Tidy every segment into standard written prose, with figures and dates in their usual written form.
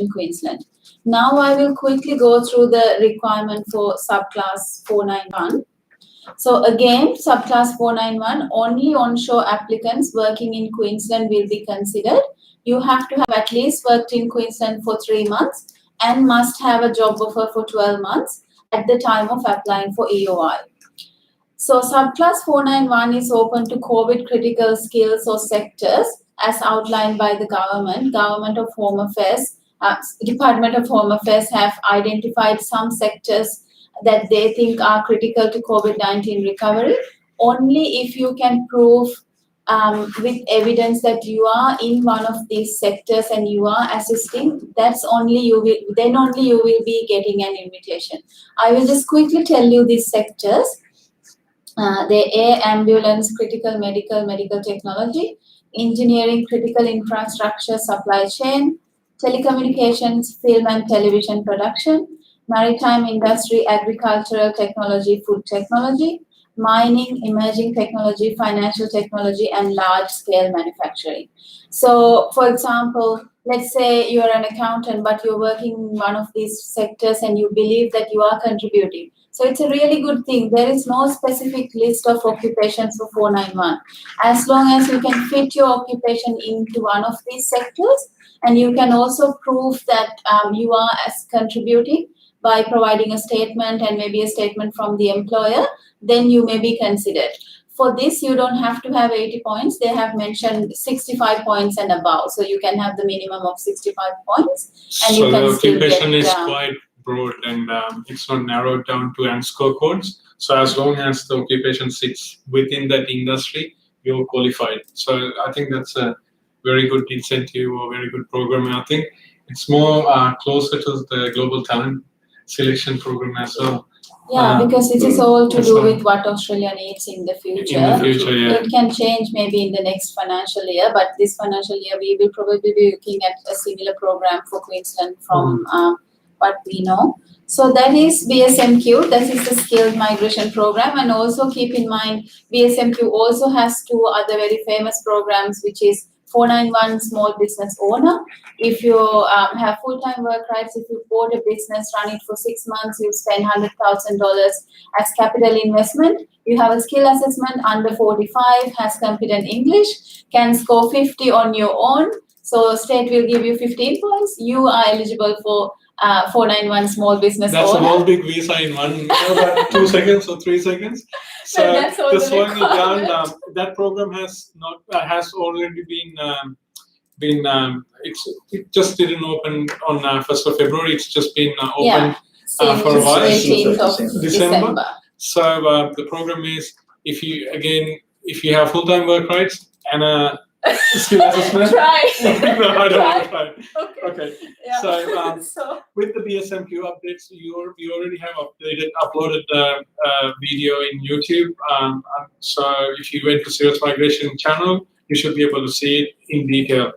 in Queensland. Now I will quickly go through the requirement for subclass 491. So again, subclass 491, only onshore applicants working in Queensland will be considered. You have to have at least worked in Queensland for 3 months and must have a job offer for 12 months at the time of applying for EOI. So subclass 491 is open to COVID critical skills or sectors as outlined by the government. Department of Home Affairs have identified some sectors that they think are critical to COVID-19 recovery. Only if you can prove with evidence that you are in one of these sectors and you are assisting, then only you will be getting an invitation. I will just quickly tell you these sectors. The air ambulance, critical medical technology, engineering, critical infrastructure, supply chain, telecommunications, film and television production, maritime industry, agricultural technology, food technology, mining, emerging technology, financial technology, and large-scale manufacturing. So, for example, let's say you're an accountant, but you're working in one of these sectors and you believe that you are contributing. So it's a really good thing. There is no specific list of occupations for 491. As long as you can fit your occupation into one of these sectors, and you can also prove that you are contributing by providing a statement and maybe a statement from the employer, then you may be considered. For this, you don't have to have 80 points. They have mentioned 65 points and above. So you can have the minimum of 65 points. And so you can the occupation still get, is quite broad and it's not narrowed down to ANSCO codes. So as long as the occupation sits within that industry, you're qualified. So I think that's a very good incentive or very good program. And I think it's more closer to the global talent selection program as well. Yeah, because it is all to do with what Australia needs in the future. In the future, yeah. It can change maybe in the next financial year, but this financial year we will probably be looking at a similar program for Queensland from what we know. So that is BSMQ, that is the Skilled Migration Program, and also keep in mind BSMQ also has 2 other very famous programs, which is 491 Small Business Owner. If you have full-time work rights, if you bought a business, run it for 6 months, you spend $100,000 as capital investment. You have a skill assessment under 45, has competent English, can score 50 on your own. So state will give you 15 points. You are eligible for 491 Small Business That's Owner. a whole big visa in 2 seconds or 3 seconds. So that's all this the one requirement. that program has already been it just didn't open on 1st of February. It's just been open for a while. 18th of December. So the program is if you have full-time work rights and a skill assessment. Try. No, I don't want to try. Okay. Yeah. So with the BSMQ updates, you already have uploaded the video in YouTube. So if you went to Sirus Migration channel, you should be able to see it in detail.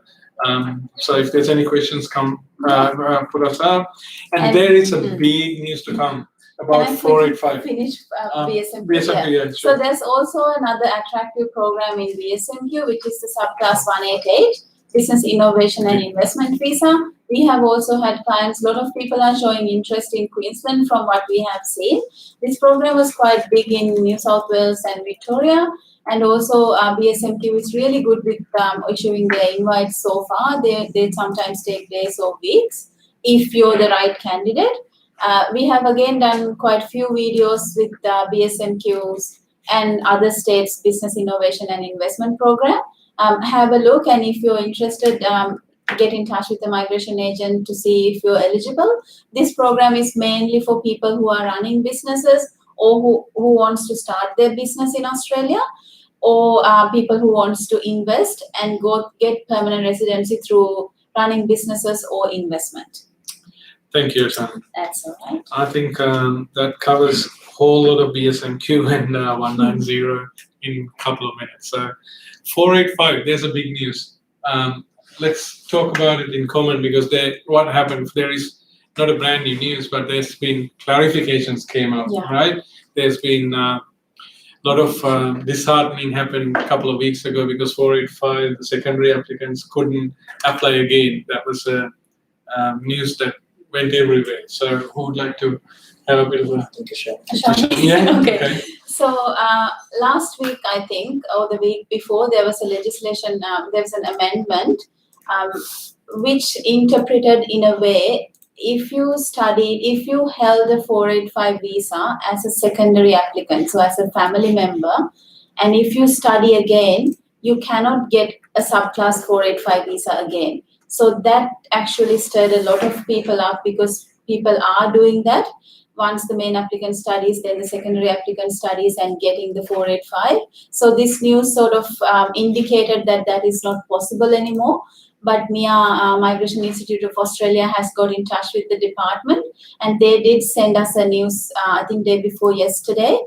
So if there's any questions, put us up. And there is a big news to come about 485. Finish BSMQ. BSMQ, yeah, sure. So there's also another attractive program in BSMQ, which is the Subclass 188, Business Innovation and Investment Visa. We have also had clients, a lot of people are showing interest in Queensland from what we have seen. This program was quite big in New South Wales and Victoria. And also BSMQ is really good with issuing their invites so far. They sometimes take days or weeks if you're the right candidate. We have again done quite a few videos with BSMQs and other states' business innovation and investment program. Have a look, and if you're interested, get in touch with the migration agent to see if you're eligible. This program is mainly for people who are running businesses or who wants to start their business in Australia, or people who wants to invest and get permanent residency through running businesses or investment. Thank you, Sam. That's all right. I think that covers a whole lot of BSMQ and 190 in a couple of minutes. So 485, there's a big news. Let's talk about it in common because what happened, there is not a brand new news, but there's been clarifications came up, right? There's been a lot of disheartening happened a couple of weeks ago because 485, the secondary applicants couldn't apply again. That was news that went everywhere. So who would like to have a bit of a Sure. yeah? Okay. So last week, I think, or the week before, there was a legislation, there was an amendment which interpreted in a way, if you held a 485 visa as a secondary applicant, so as a family member, and if you study again, you cannot get a subclass 485 visa again. So that actually stirred a lot of people up, because people are doing that. Once the main applicant studies, then the secondary applicant studies and getting the 485. So this news sort of indicated that that is not possible anymore. But MIA, Migration Institute of Australia, has got in touch with the department, and they did send us a news, I think day before yesterday,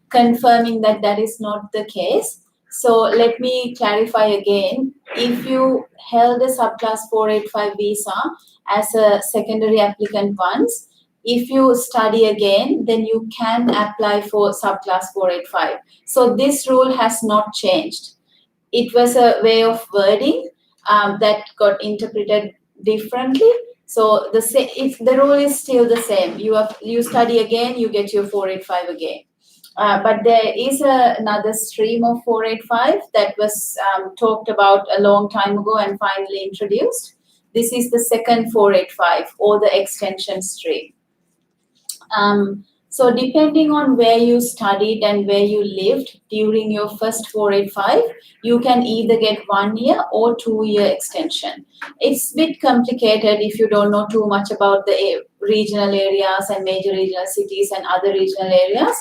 confirming that that is not the case. So let me clarify again. If you held a subclass 485 visa as a secondary applicant once, if you study again, then you can apply for subclass 485. So this rule has not changed. It was a way of wording that got interpreted differently. So the rule is still the same. You study again, you get your 485 again. But there is another stream of 485 that was talked about a long time ago and finally introduced. This is the second 485, or the extension stream. So depending on where you studied and where you lived during your first 485, you can either get 1 year or 2 year extension. It's a bit complicated if you don't know too much about the regional areas and major regional cities and other regional areas.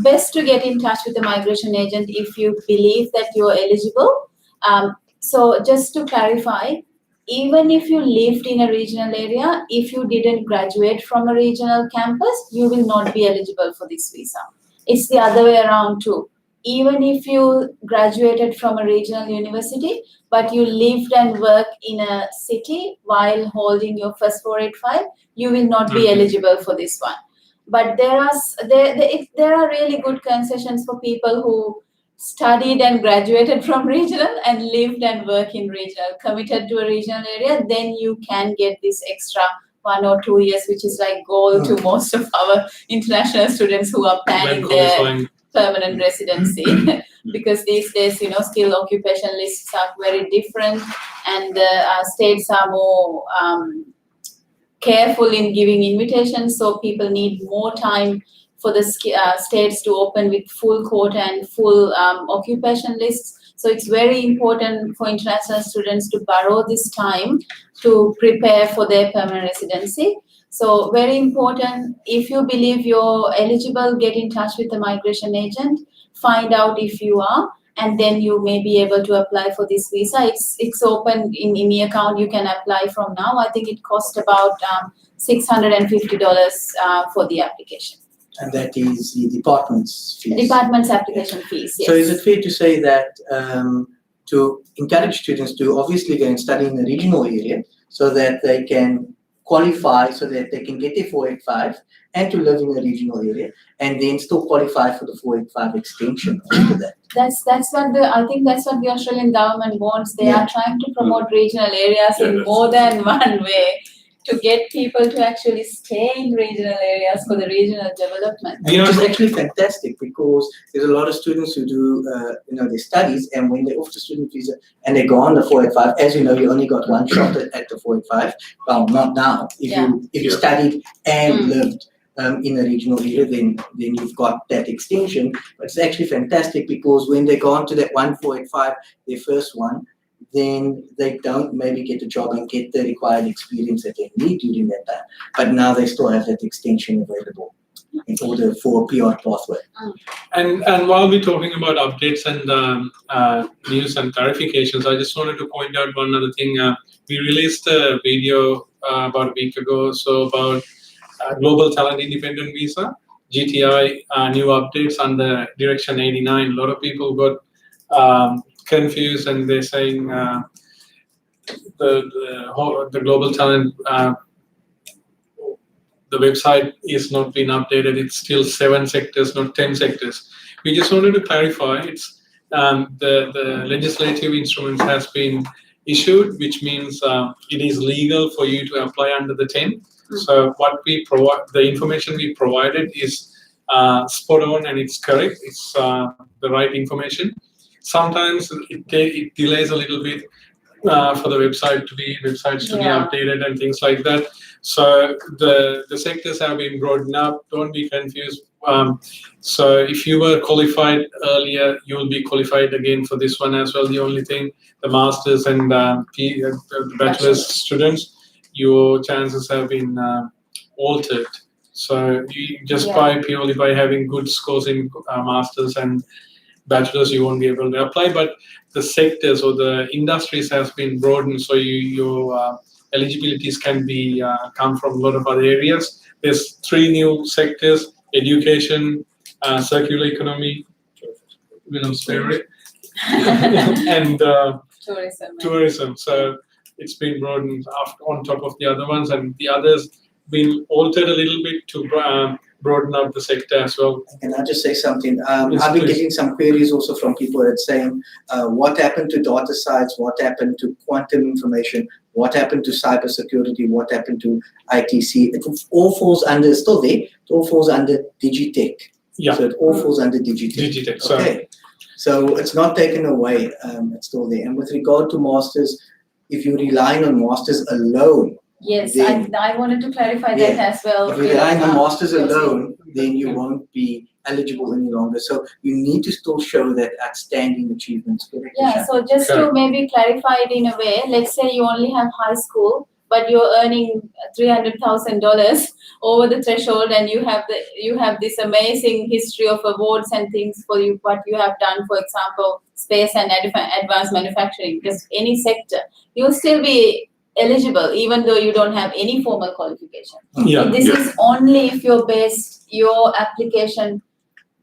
Best to get in touch with the migration agent if you believe that you're eligible. So just to clarify, even if you lived in a regional area, if you didn't graduate from a regional campus, you will not be eligible for this visa. It's the other way around too. Even if you graduated from a regional university, but you lived and worked in a city while holding your first 485, you will not be eligible for this one. But there are really good concessions for people who studied and graduated from regional and lived and work in regional, committed to a regional area, then you can get this extra 1 or 2 years, which is like gold to most of our international students who are planning their permanent residency. Because these days, skill occupation lists are very different, and states are more careful in giving invitations, so people need more time for the states to open with full quota and full occupation lists. So it's very important for international students to borrow this time to prepare for their permanent residency. So very important, if you believe you're eligible, get in touch with the migration agent, find out if you are, and then you may be able to apply for this visa. It's open in the account. You can apply from now. I think it cost about $650 for the application. And that is the department's fees. Department's application fees, yes. So is it fair to say that to encourage students to obviously go and study in the regional area so that they can qualify, so that they can get their 485 and to live in the regional area, and then still qualify for the 485 extension after that? That's what I think that's what the Australian government wants. They are trying to promote regional areas in more than one way, to get people to actually stay in regional areas for the regional development. Which is actually fantastic, because there's a lot of students who do their studies, and when they're off the student visa and they go on the 485, as you know, you only got one shot at the 485. Well, not now. If you studied and lived in a regional area, then you've got that extension. But it's actually fantastic, because when they go on to that 485, their first one, then they don't maybe get a job and get the required experience that they need during that time. But now they still have that extension available in order for a PR pathway. And while we're talking about updates and news and clarifications, I just wanted to point out one other thing. We released a video about a week ago, so about Global Talent Independent Visa, GTI, new updates under Direction 89. A lot of people got confused, and they're saying the Global Talent, the website is not been updated. It's still 7 sectors, not 10 sectors. We just wanted to clarify. It's the legislative instruments has been issued, which means it is legal for you to apply under the 10. So what we provide, the information we provided is spot on and it's correct. It's the right information. Sometimes it delays a little bit for the websites to be updated and things like that. So the sectors have been broadened up. Don't be confused. So if you were qualified earlier, you will be qualified again for this one as well. The only thing, the masters and the bachelor's students, your chances have been altered. So you just purely by having good scores in masters and bachelor's, you won't be able to apply. But the sectors or the industries has been broadened, so your eligibilities can be come from a lot of other areas. There's 3 new sectors: education, circular economy, and tourism. So it's been broadened on top of the other ones, and the others been altered a little bit to broaden out the sector as well. Can I just say something? Yes, I've been please. getting some queries also from people that saying, what happened to data science? What happened to quantum information? What happened to cybersecurity? What happened to ITC? It all falls under, still there, it all falls under Digitech. Yeah. So it all falls under Digitech. Digitech. Okay. So it's not taken away, it's still there. And with regard to masters, if you're relying on masters alone, Yes, then- I wanted to clarify that as well. if you're relying on masters Yes. alone, then you won't be eligible any longer. So you need to still show that outstanding achievements. Correct, Yeah, Isha? so just to maybe clarify it in a way, let's say you only have high school, but you're earning $300,000 over the threshold, and you have this amazing history of awards and things for you, what you have done, for example, space and advanced manufacturing, just any sector, you'll still be eligible even though you don't have any formal qualification. This is only if you're based your application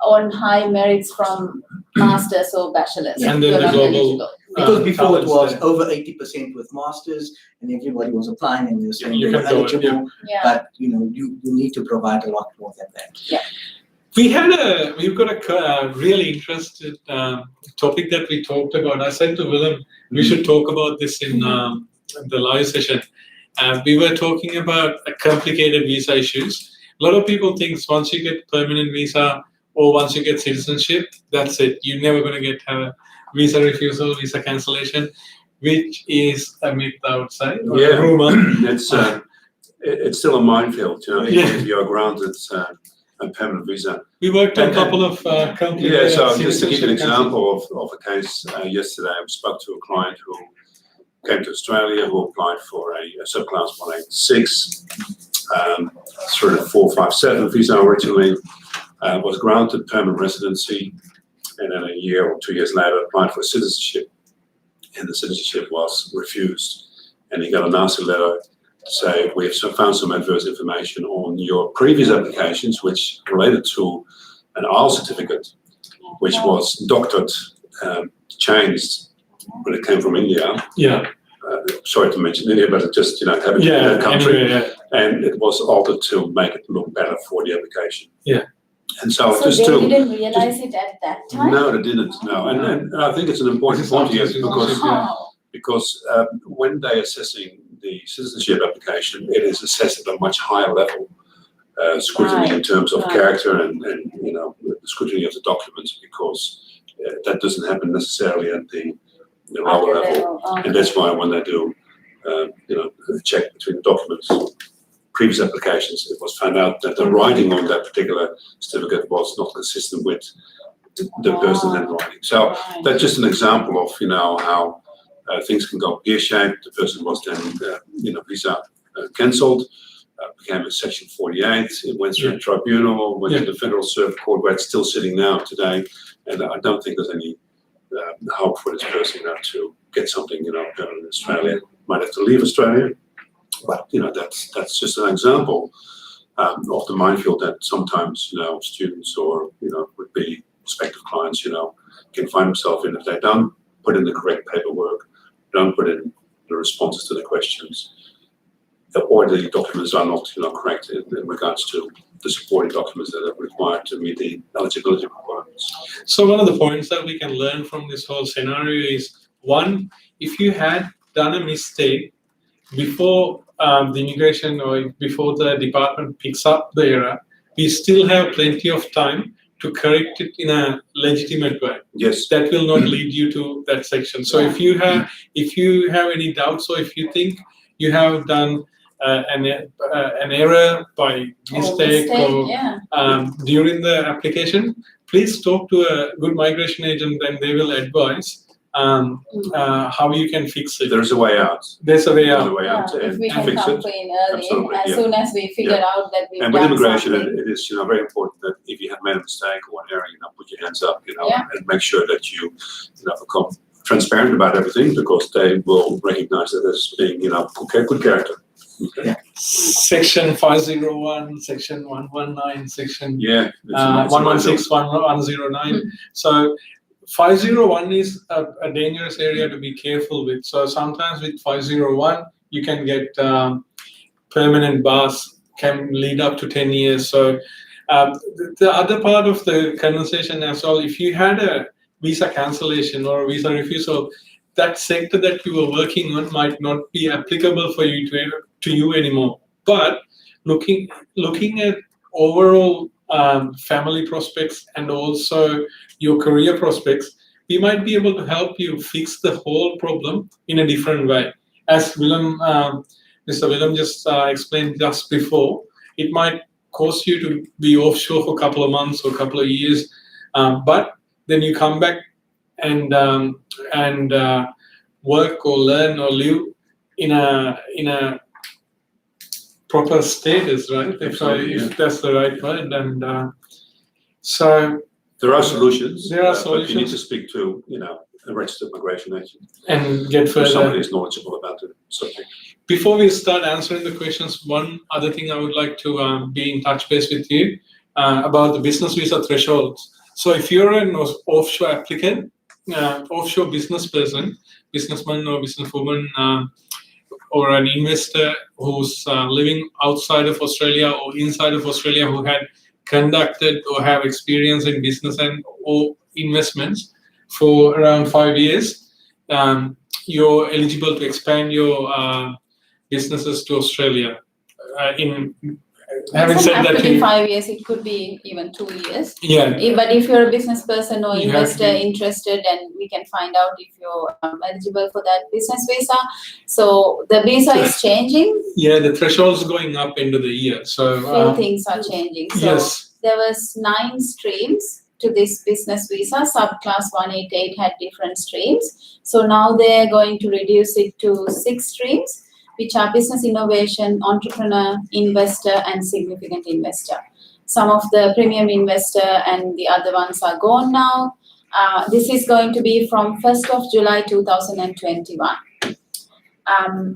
on high merits from masters or bachelors. And then You're the not global eligible. Because before it talents was there. over 80% with masters, and everybody was applying and they were saying You they were can go it, eligible, Yeah. but you need to provide a lot more than that. We've got a really interested topic that we talked about. I said to Willem, we should talk about this in the live session. We were talking about complicated visa issues. A lot of people think once you get permanent visa or once you get citizenship, that's it. You're never going to get a visa refusal, visa cancellation, which is a myth, I would say, or a rumor. It's still a minefield, you know. Yeah. If you're granted a permanent visa. We worked on a couple of complicated So just to give you an citizenship example of a case, yesterday I spoke to a client who came to Australia, who applied for a Subclass 186 through the 457 visa originally, was granted permanent residency, and then a year or 2 years later applied for citizenship, and the citizenship was refused. And he got a nasty letter to say, we've found some adverse information on your previous applications, which related to an IELTS certificate, which was doctored, changed when it came from India. Yeah. Sorry to mention India, but it just, happened in that country. Anyway, And it was altered to make it look better for the application. Yeah. And so, So just they to didn't realize it at that time? no, they didn't. No, and I think it's an important point here because when they're assessing the citizenship application, it is assessed at a much higher level scrutiny in terms of character and the scrutiny of the documents, because that doesn't happen necessarily at the lower level. And that's why when they do a check between the documents, previous applications, it was found out that the writing on that particular certificate was not consistent with the person's handwriting. So that's just an example of how things can go pear-shaped. The person was then visa cancelled, became a Section 48. It went through a tribunal, went to the Federal Circuit Court, where it's still sitting now today. And I don't think there's any hope for this person now to get something permanent in Australia. Might have to leave Australia. But that's just an example of the minefield that sometimes students or would be prospective clients can find themselves in if they don't put in the correct paperwork, don't put in the responses to the questions, or the documents are not correct in regards to the supporting documents that are required to meet the eligibility requirements. So one of the points that we can learn from this whole scenario is, one, if you had done a mistake before the immigration or before the department picks up the error, we still have plenty of time to correct it in a legitimate way. Yes. That will not lead you to that section. So if you have any doubts, or if you think you have done an error by mistake or during the application, please talk to a good migration agent, and they will advise how you can fix it. There's a way out. There's a way out. If we can fix come it. in early, Absolutely, as soon as we figure out that we've And with done immigration, something. it is very important that if you have made a mistake or an error, put your hands up, Yeah. and make sure that you become transparent about everything, because they will recognize that as being good character. Okay. Section 501, section 119, section 116, 1109. So 501 is a dangerous area to be careful with. So sometimes with 501, you can get permanent bars, can lead up to 10 years. So the other part of the conversation as well, if you had a visa cancellation or a visa refusal, that sector that you were working on might not be applicable for you to you anymore. But looking at overall family prospects and also your career prospects, we might be able to help you fix the whole problem in a different way. As Mr. Willem just explained just before, it might cost you to be offshore for a couple of months or a couple of years, but then you come back and work or learn or live in a proper status, right? If that's the right word. And so there are solutions. There are But solutions. you need to speak to a registered migration agent and get or further. somebody who's knowledgeable about the subject. Before we start answering the questions, one other thing I would like to be in touch base with you about the business visa thresholds. So if you're an offshore applicant, offshore business person, businessman or businesswoman, or an investor who's living outside of Australia or inside of Australia, who had conducted or have experience in business and or investments for around 5 years, you're eligible to expand your businesses to Australia. Having It doesn't said have that, to be 5 years, it could be even 2 years. yeah, But if you're a business person or You have investor to- interested, and we can find out if you're eligible for that business visa. So the visa is changing, yeah, the threshold's going up into the year. So few things are changing. So yes, there was 9 streams to this business visa. Subclass 188 had different streams. So now they're going to reduce it to 6 streams, which are business innovation, entrepreneur, investor, and significant investor. Some of the premium investor and the other ones are gone now. This is going to be from 1st of July 2021.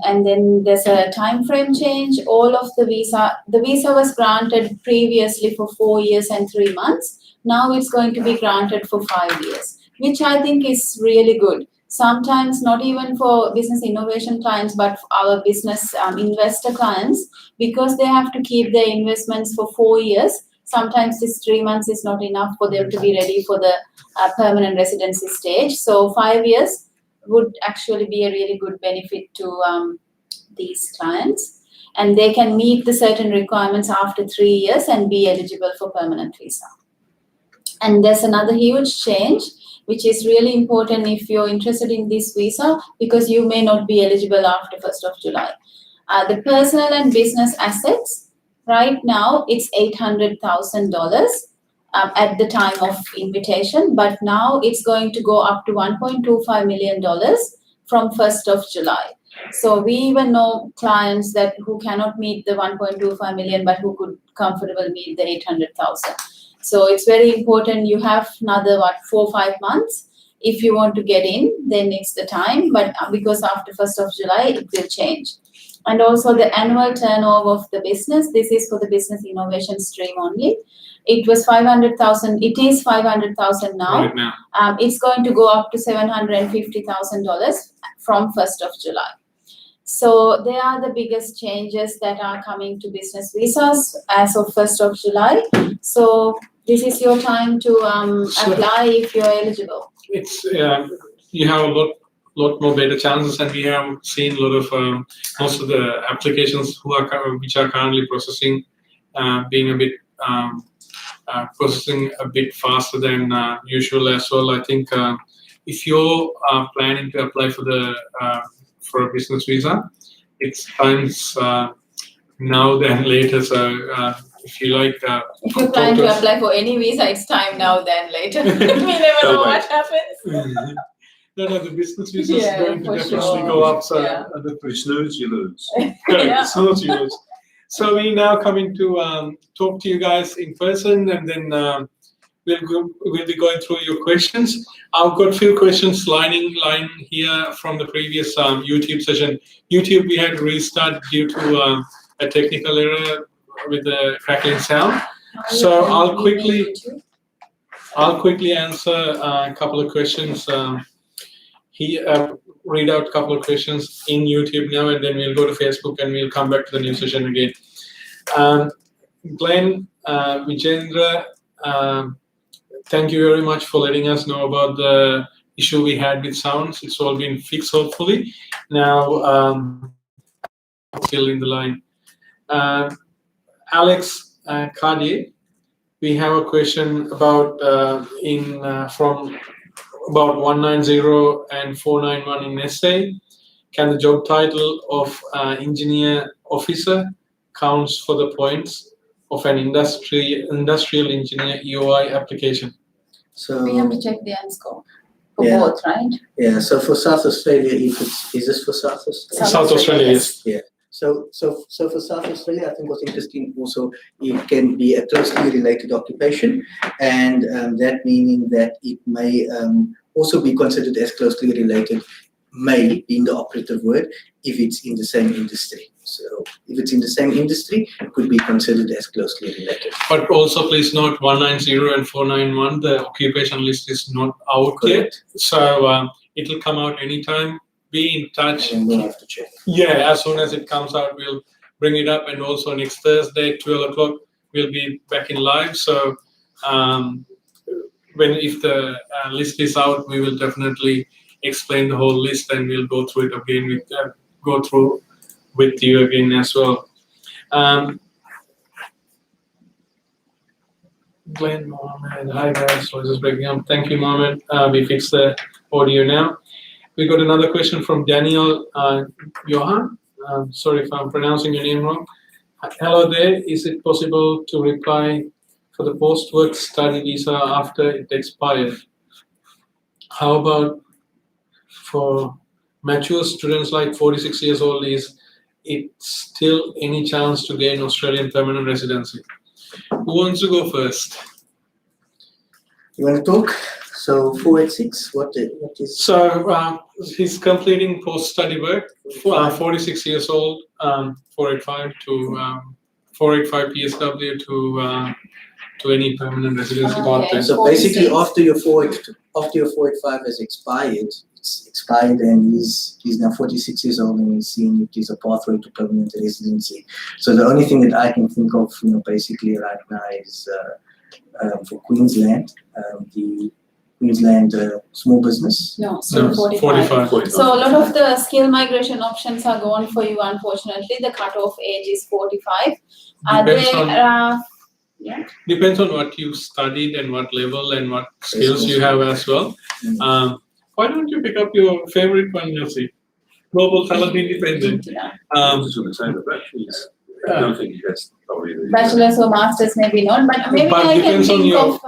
And then there's a time frame change. All of the visa was granted previously for 4 years and 3 months. Now it's going to be granted for 5 years, which I think is really good. Sometimes not even for business innovation clients, but for our business investor clients, because they have to keep their investments for 4 years. Sometimes this 3 months is not enough for them to be ready for the permanent residency stage. So 5 years would actually be a really good benefit to these clients, and they can meet the certain requirements after 3 years and be eligible for permanent visa. And there's another huge change, which is really important if you're interested in this visa, because you may not be eligible after 1st of July. The personal and business assets, right now it's $800,000 at the time of invitation, but now it's going to go up to $1.25 million from 1st of July. So we even know clients who cannot meet the 1.25 million, but who could comfortably meet the 800,000. So it's very important. You have another 4 or 5 months. If you want to get in, then it's the time. But because after 1st of July, it will change. And also the annual turnover of the business. This is for the business innovation stream only. It was 500,000. It is 500,000 now. right now. It's going to go up to $750,000 from 1st of July. So they are the biggest changes that are coming to business visas as of 1st of July. So this is your time to apply if you're eligible. It's you have a lot more better chances, and we have seen a lot of most of the applications which are currently processing being a bit processing a bit faster than usual as well. I think if you're planning to apply for a business visa, it's times now than later. So if you like, if you plan to apply for any visa, it's time now than later. We never know what happens. No, the business visa is going to definitely sure. go up. So You snooze, you lose. Yeah. snooze, you lose. So we now coming to talk to you guys in person, and then we'll be going through your questions. I've got a few questions lying here from the previous YouTube session. YouTube, we had to restart due to a technical error with the crackling sound. So I'll quickly answer a couple of questions. Read out a couple of questions in YouTube now, and then we'll go to Facebook and we'll come back to the new session again. Glenn, Vijendra, thank you very much for letting us know about the issue we had with sounds. It's all been fixed, hopefully. Now, still in the line. Alex Cardier, we have a question about from about 190 and 491 in essay. Can the job title of engineer officer counts for the points of an industrial engineer EOI application? So We have to check the score for Yeah. both, right? yeah, so for South Australia, is this for South Australia? South Australia, yes. Yeah. So for South Australia, I think what's interesting also, it can be a closely related occupation, and that meaning that it may also be considered as closely related, may being the operative word, if it's in the same industry. So if it's in the same industry, it could be considered as closely related. But also please note 190 and 491, the occupation list is not out yet. So it'll come out anytime. Be in touch. And we'll have to check. Yeah, as soon as it comes out, we'll bring it up. And also next Thursday, 12 o'clock, we'll be back in live. So if the list is out, we will definitely explain the whole list, and we'll go through it again with you again as well. Glenn, Mohammed, hi guys, voice is breaking up. Thank you, Mohammed. We fixed the audio now. We got another question from Daniel Johan. Sorry if I'm pronouncing your name wrong. Hello there. Is it possible to reply for the post-work study visa after it expired? How about for mature students like 46 years old, is it still any chance to gain Australian permanent residency? Who wants to go first? You want to talk? So 486, what is? So he's completing post-study work, 46 years old, 485 to 485 PSW to any permanent residency. Okay. So basically, after your 485 has expired, it's expired, and he's now 46 years old, and he's seeing it is a pathway to permanent residency. So the only thing that I can think of, basically right now is for Queensland, the Queensland small business. No, still 45. So a lot of the skill migration options are gone for you, unfortunately. The cutoff age is 45. Depends on what you studied and what level and what skills you have as well. Why don't you pick up your favorite one, Yossi? Global Talent Independent. I was just going to say that bachelor's. I don't think that's probably the Bachelor's or master's, maybe not, but maybe But I can depends on think your- of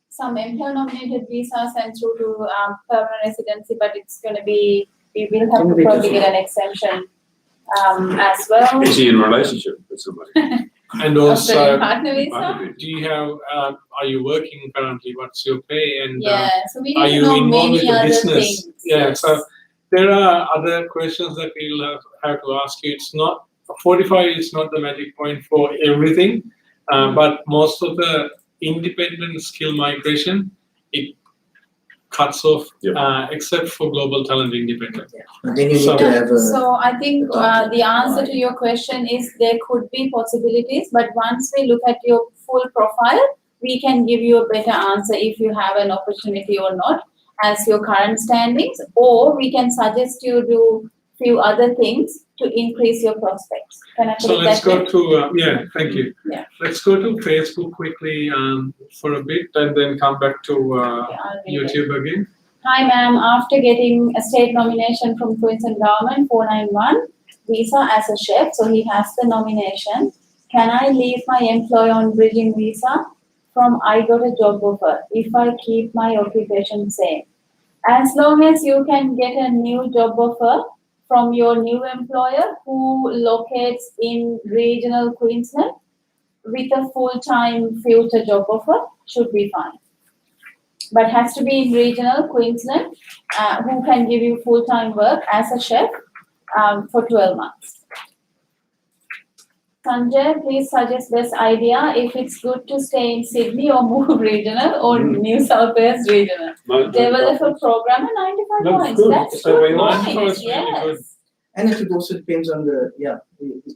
some employer-nominated visas and through to permanent residency, but it's going to be, we will have to probably get an exemption as well. Is he in a relationship with somebody? And Australian also, partner visa. do you have? Are you working currently? What's your pay? And Yeah, so we are need to you know involved with many the other business? things. Yeah. Yes. So there are other questions that we'll have to ask you. It's not 45 is not the magic point for everything, but most of the independent skill migration, it cuts off, except for global talent independent. And then you need to have a. So I think the answer to your question is there could be possibilities, but once we look at your full profile, we can give you a better answer if you have an opportunity or not. as your current standings, or we can suggest you do few other things to increase your prospects. Can I put So it let's that go way? to, thank you. Yeah. Let's go to Facebook quickly for a bit and then come back to Okay, I'll read it. YouTube again. Hi ma'am, after getting a state nomination from Queensland Government 491 visa as a chef, so he has the nomination. Can I leave my employer on bridging visa from I got a job offer if I keep my occupation same? As long as you can get a new job offer from your new employer who locates in regional Queensland with a full-time future job offer, should be fine. But has to be in regional Queensland, who can give you full-time work as a chef for 12 months. Sanjay, please suggest best idea if it's good to stay in Sydney or move regional or New South Wales regional. Developer programmer 95 That's points. good. That's So good we like- points. 95 is really Yes. good. And it also depends on the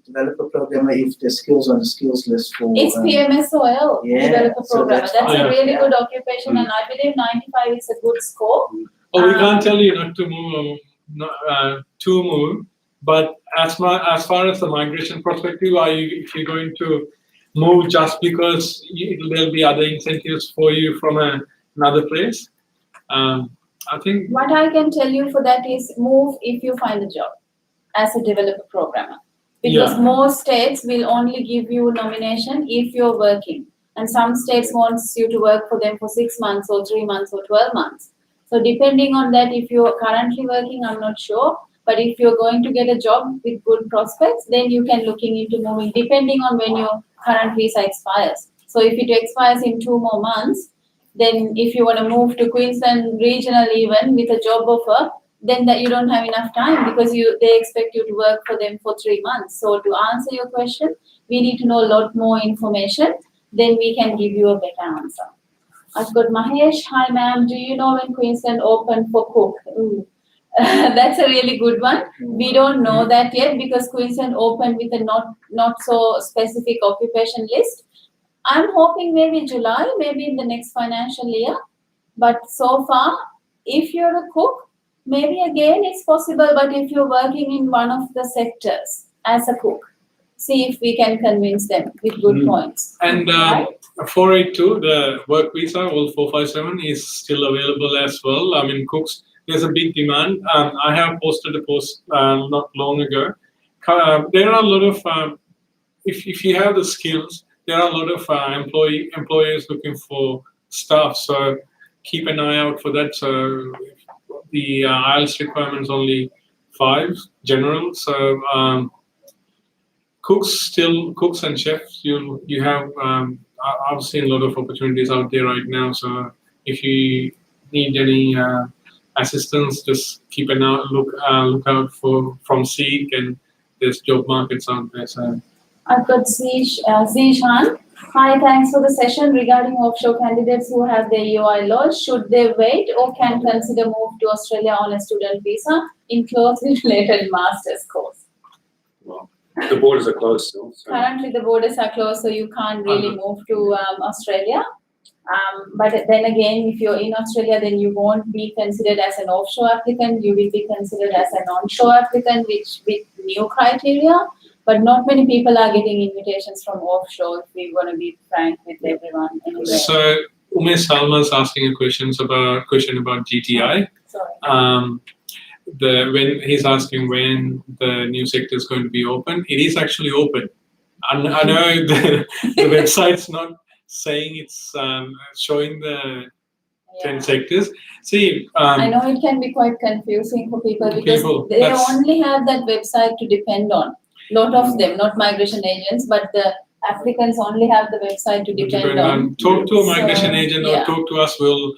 developer programmer, if the skills on the skills list for. It's PMSOL, Yeah, developer so programmer. that's That's fine. a really Yeah. good occupation, and I believe 95 is a good score. Oh, we can't tell you not to move, but as far as the migration perspective, if you're going to move just because there'll be other incentives for you from another place, I think. What I can tell you for that is move if you find a job as a developer programmer. Because Yeah. most states will only give you nomination if you're working. And some states wants you to work for them for 6 months or 3 months or 12 months. So depending on that, if you're currently working, I'm not sure. But if you're going to get a job with good prospects, then you can looking into moving depending on when your current visa expires. So if it expires in 2 more months, then if you want to move to Queensland regional even with a job offer, then that you don't have enough time because they expect you to work for them for 3 months. So to answer your question, we need to know a lot more information, then we can give you a better answer. I've got Mahesh. Hi ma'am, do you know when Queensland opened for cook? Ooh. That's a really good one. We don't know that yet because Queensland opened with a not so specific occupation list. I'm hoping maybe July, maybe in the next financial year. But so far, if you're a cook, maybe again it's possible. But if you're working in one of the sectors as a cook, see if we can convince them with good points. And Right? 482, the work visa, all 457 is still available as well. I mean, cooks, there's a big demand. I have posted a post not long ago. There are a lot of, if you have the skills, there are a lot of employers looking for staff. So keep an eye out for that. So the IELTS requirements only 5 general. So cooks and chefs, you have. I've seen a lot of opportunities out there right now. So if you need any assistance, just keep an look out from Seek, and there's job markets out there. So I've got Zishan. Hi, thanks for the session regarding offshore candidates who have their EOI lodged. Should they wait or can consider move to Australia on a student visa in closely related master's course? Well, the borders are closed still. So. Currently, the borders are closed, so you can't really move to Australia. But then again, if you're in Australia, then you won't be considered as an offshore applicant. You will be considered as an onshore applicant, which with new criteria. But not many people are getting invitations from offshore, if we're going to be frank with everyone. Anyway. So Umesh Salma is asking a question about GTI. Sorry. When he's asking when the new sector is going to be open, it is actually open. I know the website's not saying it's showing the 10 sectors. See, I know it can be quite confusing for people because they only have that website to depend on. Lot of them, not migration agents, but the applicants only have the website to depend on. Talk to a migration agent or talk to us. We'll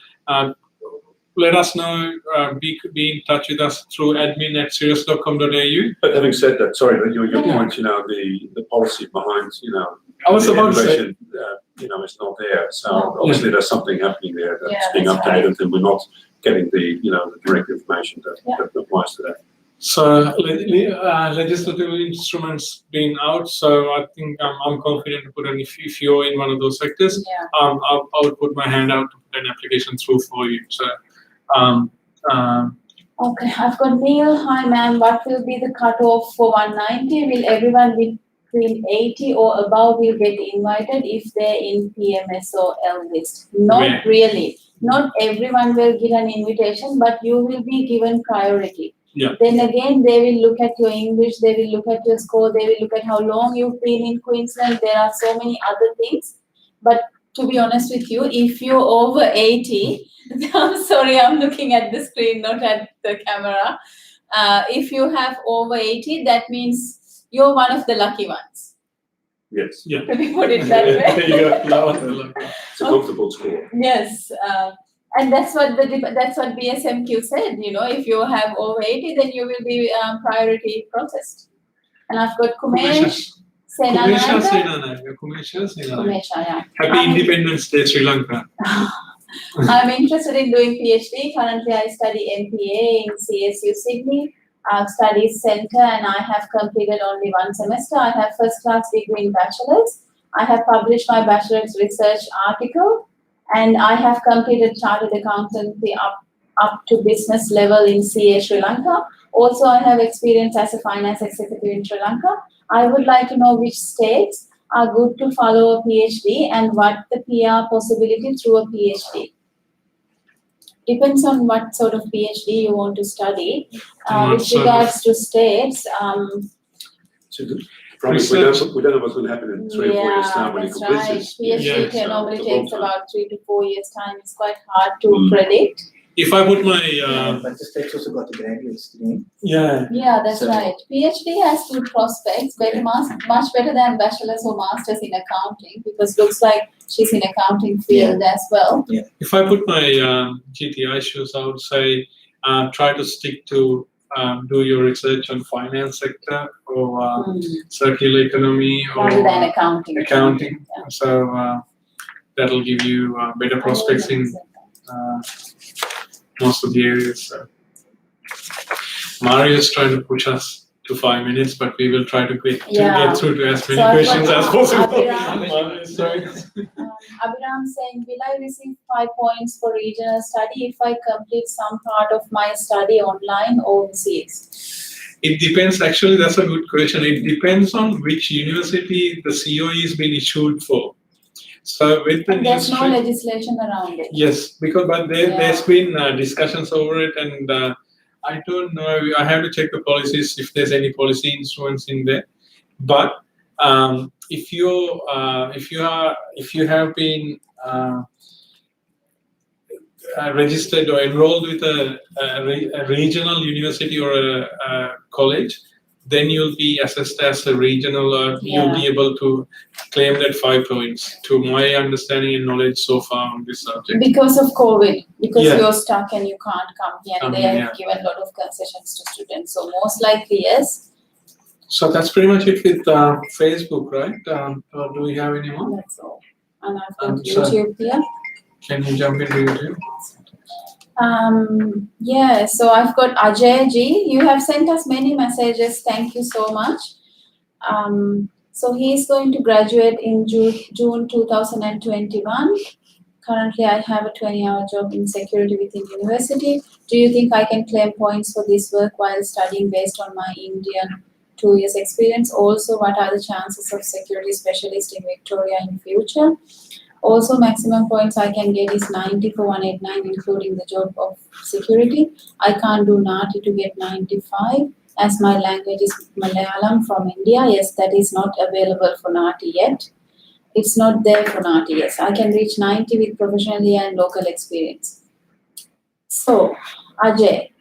let us know. Be in touch with us through admin@sirus.com.au. But having said that, sorry, your point, the policy behind, I was the about to say, it's not there. So obviously there's something happening there that's being that's updated, right. and we're not getting the direct information that applies to that. So legislative instruments being out, so I think I'm confident to put in if you're in one of those sectors, I would put my hand out to put an application through for you. So Okay, I've got Neil. Hi, ma'am. What will be the cutoff for 190? Will everyone between 80 or above will get invited if they're in PMS or L list? Not Right. really. Not everyone will get an invitation, but you will be given priority. Yeah. Then again, they will look at your English, they will look at your score, they will look at how long you've been in Queensland. There are so many other things. But to be honest with you, if you're over 80, I'm sorry, I'm looking at the screen, not at the camera. If you have over 80, that means you're one of the lucky ones. Yes. Yeah. Let me put it that way. It's a comfortable score. Yes, and that's what BSMQ said. You know, if you have over 80, then you will be priority processed. And I've got Kumesh Senanaika. Kumesha, yeah. Happy Independence Day, Sri Lanka. I'm interested in doing PhD. Currently, I study MPA in CSU Sydney. Studies Centre, and I have completed only one semester. I have first class degree in bachelor's. I have published my bachelor's research article, and I have completed chartered accountancy up to business level in CA Sri Lanka. Also, I have experience as a finance executive in Sri Lanka. I would like to know which states are good to follow a PhD and what the PR possibility through a PhD. Depends on what sort of PhD you want to study. With regards to states, So probably we don't know what's going to happen in 3 or 4 years' time when you that's complete right. this. PhD normally it's a long takes time. about 3 to 4 years' time. It's quite hard to predict. If I put my But the states also got the graduate stream. yeah, Yeah, that's So- right. PhD has good prospects, much better than bachelor's or master's in accounting, because looks like she's in accounting field as well. if I put my GTI shoes, I would say try to stick to do your research on finance sector or circular economy or Rather than accounting. accounting. Yeah. So that'll give you better prospects in most of the areas. So. Mario's trying to push us to 5 minutes, but we will try to get through to as many So I've questions got as possible. Abhiram. Abhiram saying, will I receive 5 points for regional study if I complete some part of my study online or overseas? It depends. Actually, that's a good question. It depends on which university the COE is being issued for. So with the And there's no ministry- legislation around it. Yes, but there's been discussions over it, and I don't know. I have to check the policies if there's any policy instruments in there. But if you have been registered or enrolled with a regional university or a college, then you'll be assessed as a regional, or you'll be able to claim that 5 points, to my understanding and knowledge so far on this subject. Because of COVID, because Yeah. you're stuck and you can't come here, and they have given a lot of concessions to students. So most likely, yes. So that's pretty much it with Facebook, right? Or do we have any more? That's all. And I've got So- YouTube here. Can you jump into YouTube? Yeah, so I've got Ajay G. You have sent us many messages. Thank you so much. So he's going to graduate in June 2021. Currently, I have a 20-hour job in security within university. Do you think I can claim points for this work while studying based on my Indian 2 years experience? Also, what are the chances of security specialist in Victoria in future? Also, maximum points I can get is 90 for 189, including the job of security. I can't do NATI to get 95, as my language is Malayalam from India. Yes, that is not available for NATI yet. It's not there for NATI, yes. I can reach 90 with professional and local experience. So, Ajay,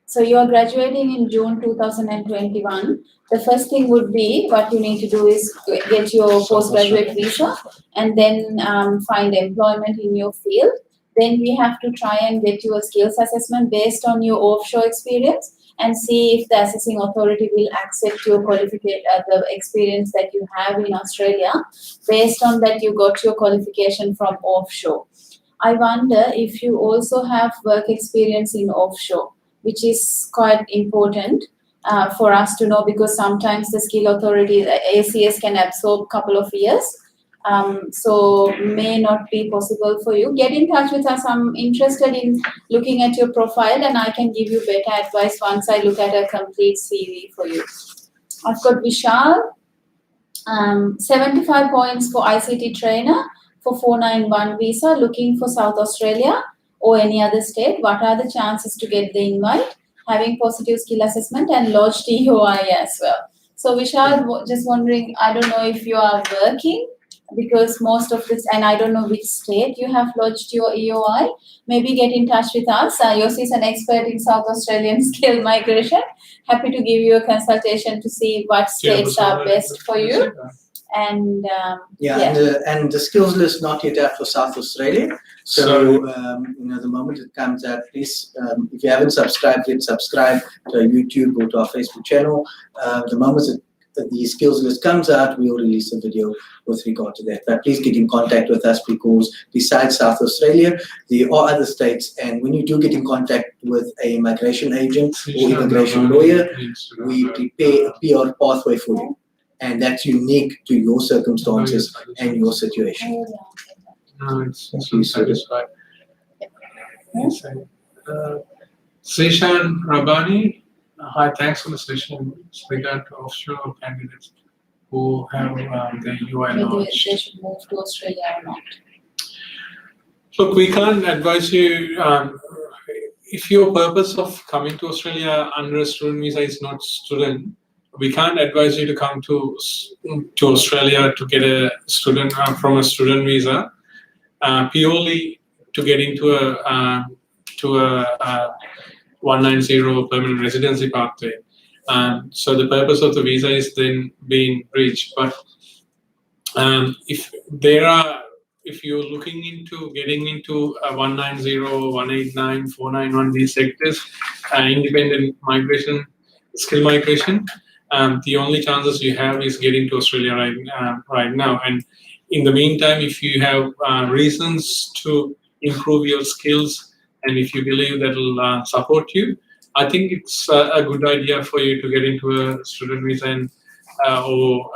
so you are graduating in June 2021. The first thing would be, what you need to do is get your postgraduate visa and then find employment in your field. Then we have to try and get you a skills assessment based on your offshore experience and see if the assessing authority will accept your qualification, the experience that you have in Australia. Based on that, you got your qualification from offshore. I wonder if you also have work experience in offshore, which is quite important for us to know, because sometimes the skill authority, the ACS, can absorb a couple of years. So may not be possible for you. Get in touch with us. I'm interested in looking at your profile, and I can give you better advice once I look at a complete CV for you. I've got Vishal, 75 points for ICT trainer for 491 visa, looking for South Australia or any other state. What are the chances to get the invite? Having positive skill assessment and lodged EOI as well. So Vishal, just wondering, I don't know if you are working, because most of this, and I don't know which state you have lodged your EOI. Maybe get in touch with us. Yossi is an expert in South Australian skill migration. Happy to give you a consultation to see what states are best for you. And and the skills list not yet out for South Australia. So the moment it comes out, please, if you haven't subscribed yet, subscribe to our YouTube or to our Facebook channel. The moment the skills list comes out, we'll release a video with regard to that. But please get in contact with us, because besides South Australia, there are other states, and when you do get in contact with a migration agent or immigration lawyer, we prepare a PR pathway for you, and that's unique to your circumstances and your situation. No, it's satisfied. Sishan Rabani, hi, thanks for the session. With regard to offshore candidates who have their UI maybe launched. they should move to Australia or not. Look, we can't advise you. If your purpose of coming to Australia under a student visa is not student, we can't advise you to come to Australia to get a student from a student visa purely to get into a 190 permanent residency pathway. So the purpose of the visa is then being breached. But if you're looking into getting into 190, 189, 491, these sectors, independent migration, skill migration, the only chances you have is getting to Australia right now. And in the meantime, if you have reasons to improve your skills, and if you believe that will support you, I think it's a good idea for you to get into a student visa and or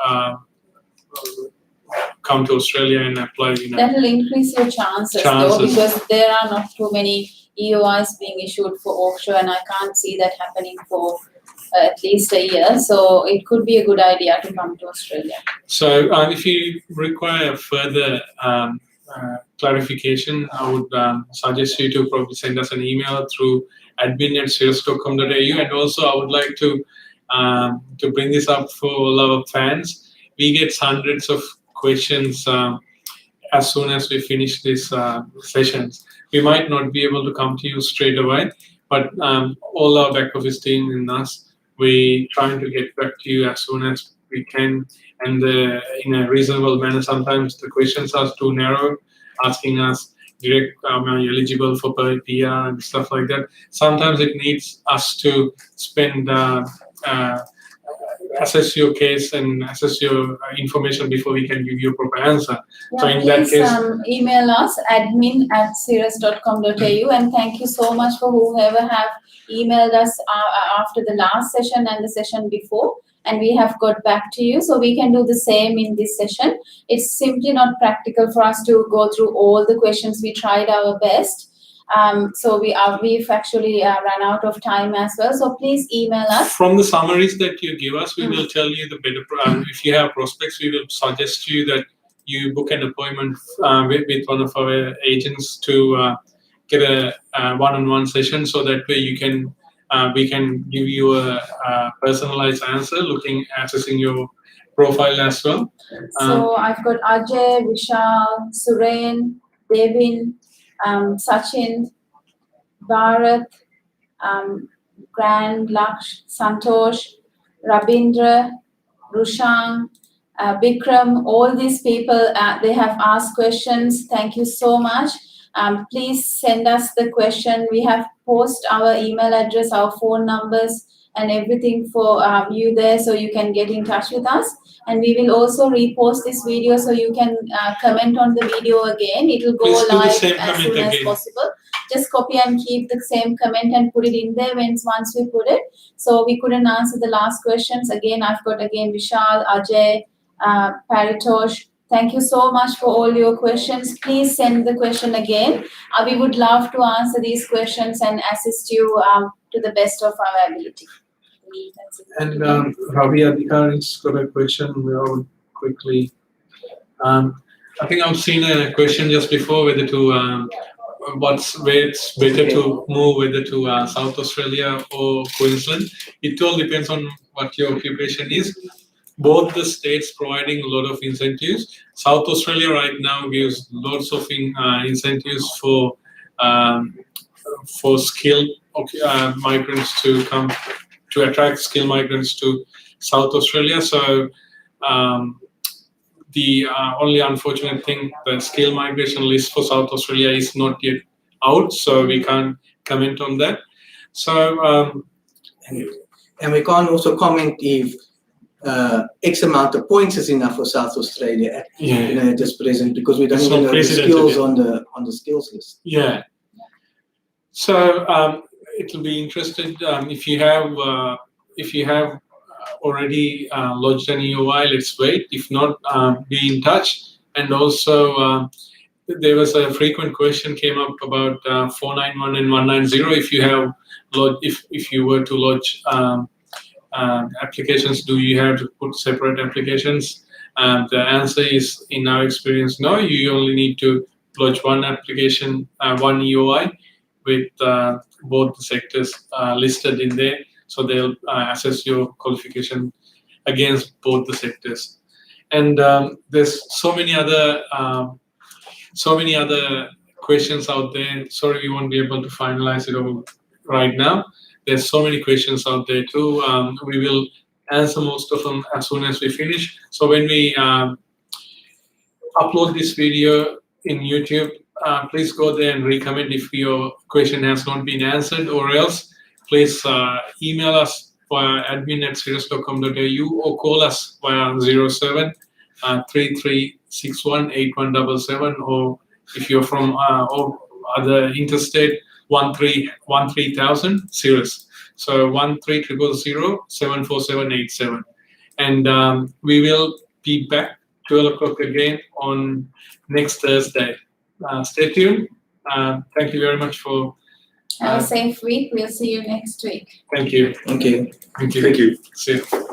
come to Australia and apply. That will increase your chances, though, because there are not too many EOIs being issued for offshore, and I can't see that happening for at least a year. So it could be a good idea to come to Australia. So if you require further clarification, I would suggest you to probably send us an email through admin@sirus.com.au. And also, I would like to bring this up for all our fans. We get hundreds of questions as soon as we finish these sessions. We might not be able to come to you straight away, but all our back office team and us, we trying to get back to you as soon as we can, and in a reasonable manner. Sometimes the questions are too narrow, asking us direct, are you eligible for PR and stuff like that. Sometimes it needs us to spend, assess your case and assess your information before we can give you a proper answer. Yeah, so in that case, email us admin@sirus.com.au, and thank you so much for whoever have emailed us after the last session and the session before, and we have got back to you, so we can do the same in this session. It's simply not practical for us to go through all the questions. We tried our best. So we've actually run out of time as well. So please email us. From the summaries that you give us, we will tell you the better. If you have prospects, we will suggest you that you book an appointment with one of our agents to get a one-on-one session, so that way you can we can give you a personalized answer, assessing your profile as well. So I've got Ajay, Vishal, Suren, Devin, Sachin, Bharat, Grand, Laksh, Santosh, Rabindra, Rushang, Bikram, all these people, they have asked questions. Thank you so much. Please send us the question. We have post our email address, our phone numbers, and everything for you there, so you can get in touch with us. And we will also repost this video, so you can comment on the video again. It will go live as soon as possible. Just copy and keep the same comment and put it in there once we put it. So we couldn't answer the last questions. Again, I've got Vishal, Ajay, Paritosh, Thank you so much for all your questions. Please send the question again. We would love to answer these questions and assist you to the best of our ability. And Ravi Adhikari's got a question. We'll quickly. I think I've seen a question just before whether to where it's better to move, whether to South Australia or Queensland. It all depends on what your occupation is. Both the states providing a lot of incentives. South Australia right now gives lots of incentives for skilled migrants to come, to attract skilled migrants to South Australia. So the only unfortunate thing, the skilled migration list for South Australia is not yet out, so we can't comment on that. So and we can't also comment if X amount of points is enough for South Australia at this present, because we don't even know the skills on the skills list. Yeah. So it'll be interested if you have already lodged an EOI, let's wait. If not, be in touch. And also, there was a frequent question came up about 491 and 190. If you have if you were to lodge applications, do you have to put separate applications? The answer is, in our experience, no. You only need to lodge one application, one EOI, with both the sectors listed in there. So they'll assess your qualification against both the sectors. And there's so many other questions out there. Sorry, we won't be able to finalize it all right now. There's so many questions out there too. We will answer most of them as soon as we finish. So when we upload this video in YouTube, please go there and recommend if your question has not been answered, or else please email us via admin@sirus.com.au or call us via 07 3361 8177, or if you're from other interstate, 13,000 Sirus. So 13,000 74787. And we will be back 12 o'clock again on next Thursday. Stay tuned. Thank you very much for. Have a safe week. We'll see you next week. Thank you. Thank you. Thank you. Thank you. See you.